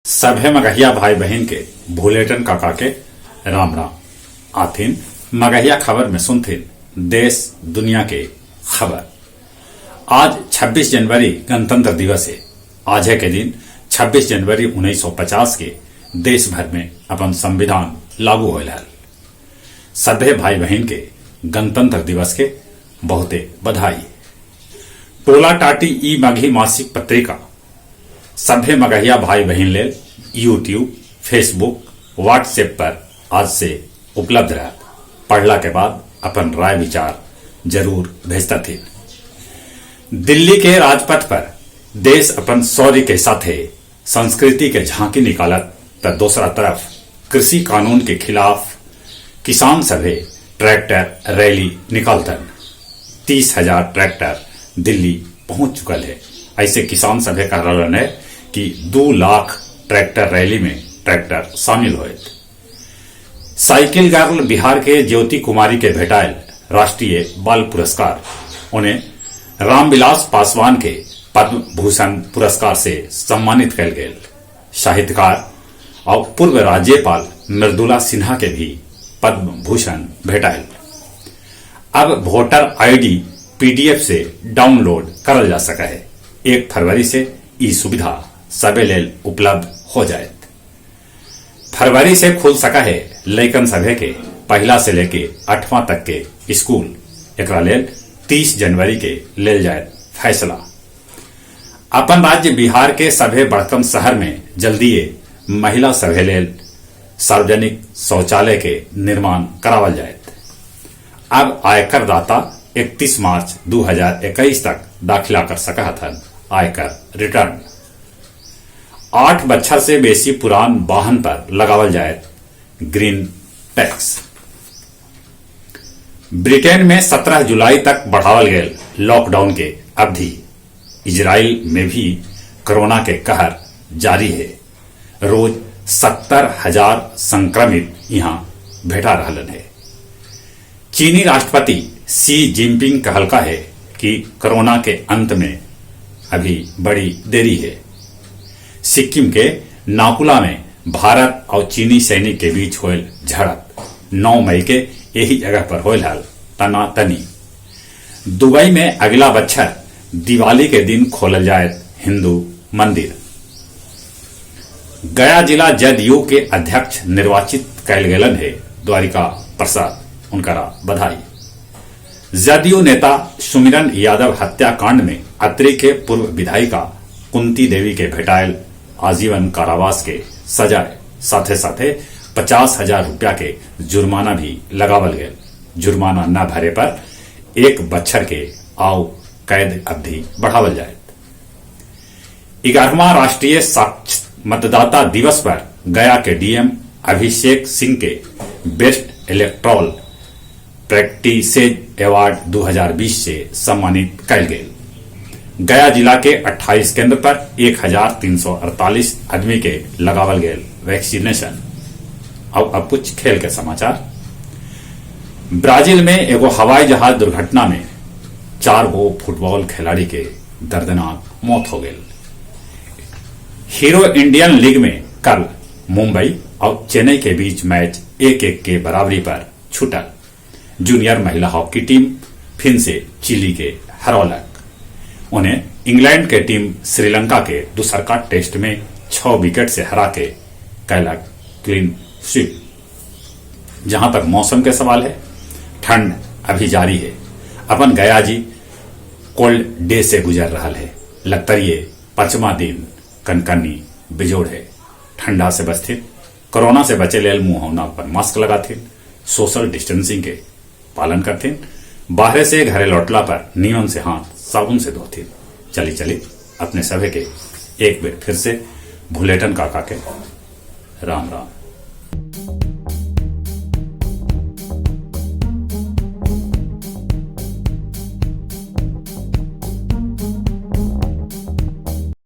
सभे मगहिया भाई बहन के भूलेटन काका के राम राम आथिन मगहिया खबर में सुनथिन देश दुनिया के खबर। आज 26 जनवरी गणतंत्र दिवस है। आज के दिन 26 जनवरी 1950 के देश भर में अपन संविधान लागू होल है। सभे भाई बहन के गणतंत्र दिवस के बहुते बधाई। टोला टाटी ई मगही मासिक पत्रिका सभे मगहिया भाई बहन ले यूट्यूब, फेसबुक, व्हाट्सएप पर आज से उपलब्ध रहा। पढ़ला के बाद अपन राय विचार जरूर भेजता थे। दिल्ली के राजपथ पर देश अपन शौर्य के साथे संस्कृति के झांकी निकालत तो दूसरा तरफ कृषि कानून के खिलाफ किसान सभे ट्रैक्टर रैली निकालतन। 30,000 ट्रैक्टर दिल्ली पहुंच चुकल है। ऐसे किसान सभे कह रहा है कि 2 लाख ट्रैक्टर रैली में ट्रैक्टर शामिल हुए। साइकिल गर्ल बिहार के ज्योति कुमारी के भेटायल राष्ट्रीय बाल पुरस्कार। उन्हें रामविलास पासवान के पद्म भूषण पुरस्कार से सम्मानित कल गए। साहित्यकार और पूर्व राज्यपाल मृदुला सिन्हा के भी पद्म भूषण भेटायल। अब वोटर आईडी पीडीएफ से डाउनलोड करल जा सका है। 1 फरवरी से ई सुविधा सबे लेल उपलब्ध हो जाए। फरवरी से खुल सका है लैकन सभे के पहला से लेके 8वां तक के स्कूल। एकरा लेल 30 जनवरी के लेल जाए फैसला। अपन राज्य बिहार के सभे बड़कम शहर में जल्दीए महिला सभे लेल सार्वजनिक शौचालय के निर्माण करावल जाए। अब आयकर दाता 31 मार्च 2021 तक दाखिला कर सका था आयकर रिटर्न। 8 बछर से बेसी पुरान वाहन पर लगावल जाए ग्रीन टैक्स। ब्रिटेन में 17 जुलाई तक बढ़ावल गए लॉकडाउन के अवधि। इजराइल में भी कोरोना के कहर जारी है। रोज 70,000 संक्रमित यहां भेटा रहलन है। चीनी राष्ट्रपति शी जिनपिंग कहलका है कि कोरोना के अंत में अभी बड़ी देरी है। सिक्किम के नाकुला में भारत और चीनी सैनिक के बीच होल झड़प 9 मई के यही जगह पर होल हल तनातनी। दुबई में अगला बछर दिवाली के दिन खोलल जाए हिंदू मंदिर। गया जिला जदयू के अध्यक्ष निर्वाचित कैल गेलन है द्वारिका प्रसाद। उनका बधाई। जदयू नेता सुमिरन यादव हत्याकांड में अत्रि के पूर्व विधायिका कुंती देवी के भेटायल आजीवन कारावास के सजाए। साथे साथे 50,000 रुपया के जुर्माना भी लगावल गए। जुर्माना न भरे पर 1 बछर के आव कैद अवधि बढ़ावल जाए। 11वां राष्ट्रीय मतदाता दिवस पर गया के डीएम अभिषेक सिंह के बेस्ट इलेक्टोरल प्रैक्टिसेज अवार्ड 2020 से सम्मानित कल गए। गया जिला के 28 केंद्र पर 1348 आदमी के लगावल गए वैक्सीनेशन। अब कुछ खेल के समाचार। ब्राजील में एगो हवाई जहाज दुर्घटना में 4 गो फुटबॉल खिलाड़ी के दर्दनाक मौत हो गई। हीरो इंडियन लीग में कल मुंबई और चेन्नई के बीच मैच 1-1 के बराबरी पर छूटल। जूनियर महिला हॉकी टीम फिर से चिली के हरौलक। उन्हें इंग्लैंड के टीम श्रीलंका के दूसरका टेस्ट में 6 विकेट से हरा के कैलक क्लीन स्वीप। जहां तक मौसम के सवाल है, ठंड अभी जारी है। अपन गया जी कोल्ड डे से गुजर रहा है। लगतरिये 5वां दिन कनकनी बिजोड़ है। ठंडा से बचथिन, कोरोना से बचे लेल मुंह नाक पर मास्क लगाथिन, सोशल डिस्टेंसिंग के पालन करथिन। बाहर से घरे लौटला पर नियम से हाथ साबुन से धोथिन। चली अपने सभे के एक बेर फिर से भूलेटन काका के राम राम।